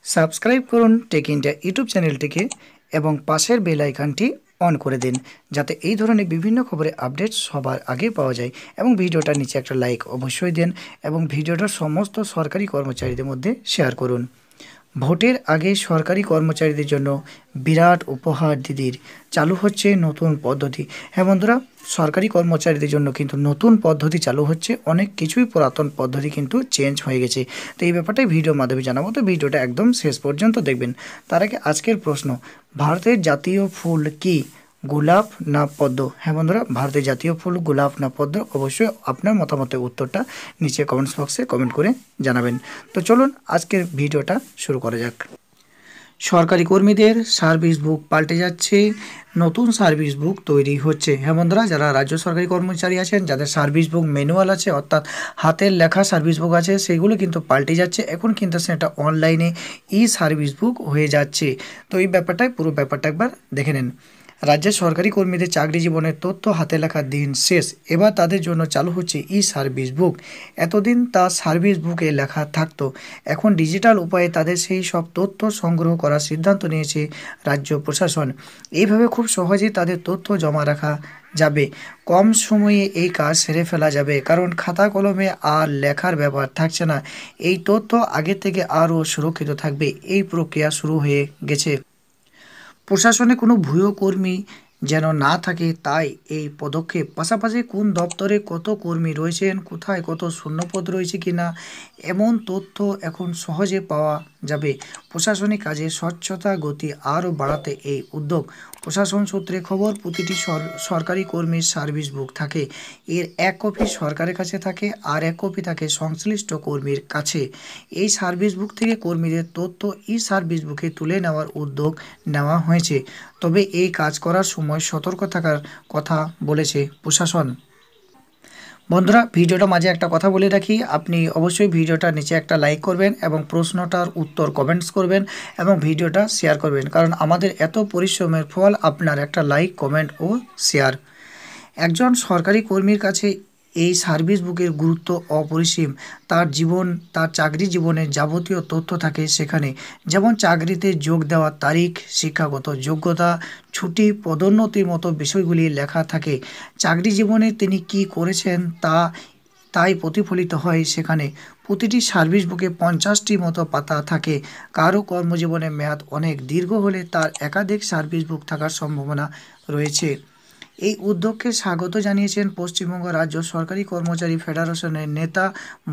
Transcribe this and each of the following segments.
Subscribe করুন take India YouTube চ্যানেলটিকে এবং পাশের বেল আইকনটি অন করে দিন, যাতে এই ধরনের বিভিন্ন খবরের আপডেট সবার আগে পাওয়া যায়। এবং ভিডিওটার নিচে একটা লাইক অবশ্যই দেন এবং ভিডিওটা সমস্ত সরকারি কর্মচারীদের মধ্যে শেয়ার করুন। ভোটের আগে সরকারি কর্মচারীদের জন্য বিরাট উপহার দিদির, চালু হচ্ছে নতুন পদ্ধতি। হ্যাঁ বন্ধুরা, সরকারি কর্মচারীদের জন্য কিন্তু নতুন পদ্ধতি চালু হচ্ছে, অনেক কিছুই পুরাতন পদ্ধতি কিন্তু চেঞ্জ হয়ে গেছে। তো এই ব্যাপারটাই ভিডিওর মাধ্যমে জানাবো, তো ভিডিওটা একদম শেষ পর্যন্ত দেখবেন। তার আগে আজকের প্রশ্ন, ভারতের জাতীয় ফুল কি, গোলাপ না পদ্ম? হ্যাঁ বন্ধুরা, ভারতের জাতীয় ফুল গোলাপ না পদ্ম? অবশ্যই আপনার মতামতের উত্তরটা নিচে কমেন্টস বক্সে কমেন্ট করে জানাবেন। তো চলুন আজকের ভিডিওটা শুরু করা যাক। সরকারি কর্মীদের সার্ভিস বুক পাল্টে যাচ্ছে, নতুন সার্ভিস বুক তৈরি হচ্ছে। হ্যাঁ বন্ধুরা, যারা রাজ্য সরকারি কর্মচারী আছেন, যাদের সার্ভিস বুক ম্যানুয়াল আছে অর্থাৎ হাতের লেখা সার্ভিস বুক আছে, সেগুলো কিন্তু পাল্টে যাচ্ছে। এখন কিন্তু সেটা অনলাইনে ই সার্ভিস বুক হয়ে যাচ্ছে। তো এই ব্যাপারটাই পুরো ব্যাপারটা একবার দেখে নিন। রাজ্যের সরকারি কর্মীদের চাকরি জীবনের তথ্য হাতে লেখার দিন শেষ, এবার তাদের জন্য চালু হচ্ছে ই সার্ভিস বুক। এতদিন তা সার্ভিস বুকে লেখা থাকতো, এখন ডিজিটাল উপায়ে তাদের সেই সব তথ্য সংগ্রহ করার সিদ্ধান্ত নিয়েছে রাজ্য প্রশাসন। এইভাবে খুব সহজেই তাদের তথ্য জমা রাখা যাবে, কম সময়ে এই কাজ সেরে ফেলা যাবে, কারণ খাতা কলমে আর লেখার ব্যাপার থাকছে না। এই তথ্য আগে থেকে আরও সুরক্ষিত থাকবে। এই প্রক্রিয়া শুরু হয়ে গেছে। প্রশাসনে কোনো ভুয়ো কর্মী যেন না থাকে, তাই এই পদক্ষেপ। পাশাপাশি কোন দপ্তরে কত কর্মী রয়েছেন, কোথায় কত শূন্যপদ রয়েছে কিনা, এমন তথ্য এখন সহজে পাওয়া যাবে। প্রশাসনিক কাজে স্বচ্ছতা গতি আরও বাড়াতে এই উদ্যোগ। প্রশাসন সূত্রে খবর, প্রতিটি সরকারি কর্মীর সার্ভিস বুক থাকে। এর এক কপি সরকারের কাছে থাকে আর এক কপি থাকে সংশ্লিষ্ট কর্মীর কাছে। এই সার্ভিস বুক থেকে কর্মীদের তথ্য ই সার্ভিস বুকে তুলে নেওয়ার উদ্যোগ নেওয়া হয়েছে। তবে এই কাজ করার সময় সতর্ক থাকার কথা বলেছে প্রশাসন। বন্ধুরা, ভিডিওটা মাঝে একটা কথা বলে রাখি, আপনি অবশ্যই ভিডিওটার নিচে একটা লাইক করবেন এবং প্রশ্নটার উত্তর কমেন্টস করবেন এবং ভিডিওটা শেয়ার করবেন, কারণ আমাদের এত পরিশ্রমের ফল আপনার একটা লাইক, কমেন্ট ও শেয়ার। একজন সরকারি কর্মীর কাছে এই সার্ভিস বুকের গুরুত্ব অপরিসীম। তার চাকরি জীবনের যাবতীয় তথ্য থাকে সেখানে, যেমন চাকরিতে যোগ দেওয়ার তারিখ, শিক্ষাগত যোগ্যতা, ছুটি, পদোন্নতির মতো বিষয়গুলি লেখা থাকে। চাকরি জীবনে তিনি কি করেছেন তাই প্রতিফলিত হয় সেখানে। প্রতিটি সার্ভিস বুকে 50টি মতো পাতা থাকে। কারো কর্মজীবনের মেয়াদ অনেক দীর্ঘ হলে তার একাধিক সার্ভিস বুক থাকার সম্ভাবনা রয়েছে। এই উদ্যোগকে স্বাগত জানিয়েছেন পশ্চিমবঙ্গ রাজ্য সরকারি কর্মচারী ফেডারেশনের নেতা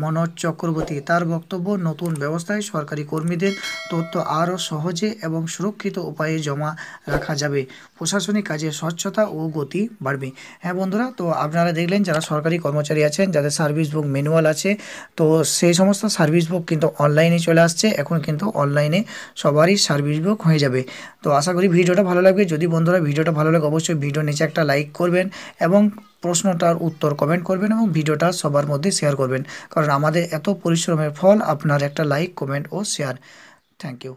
মনোজ চক্রবর্তী। তার বক্তব্য, নতুন ব্যবস্থায় সরকারি কর্মীদের তথ্য আরও সহজে এবং সুরক্ষিত উপায়ে জমা রাখা যাবে। প্রশাসনিক কাজে স্বচ্ছতা ও গতি বাড়বে। হ্যাঁ বন্ধুরা, তো আপনারা দেখলেন যারা সরকারি কর্মচারী আছেন, যাদের সার্ভিস বুক ম্যানুয়াল আছে, তো সেই সমস্ত সার্ভিস বুক কিন্তু অনলাইনে চলে আসছে। এখন কিন্তু অনলাইনে সবারই সার্ভিস বুক হয়ে যাবে। তো আশা করি ভিডিওটা ভালো লাগবে। যদি বন্ধুরা ভিডিওটা ভালো লাগে, অবশ্যই ভিডিওর নিচে একটা লাইক করবেন এবং প্রশ্নটার উত্তর কমেন্ট করবেন এবং ভিডিওটা সবার মধ্যে শেয়ার করবেন, কারণ আমাদের এত পরিশ্রমের ফল আপনার একটা লাইক, কমেন্ট ও শেয়ার। Thank you.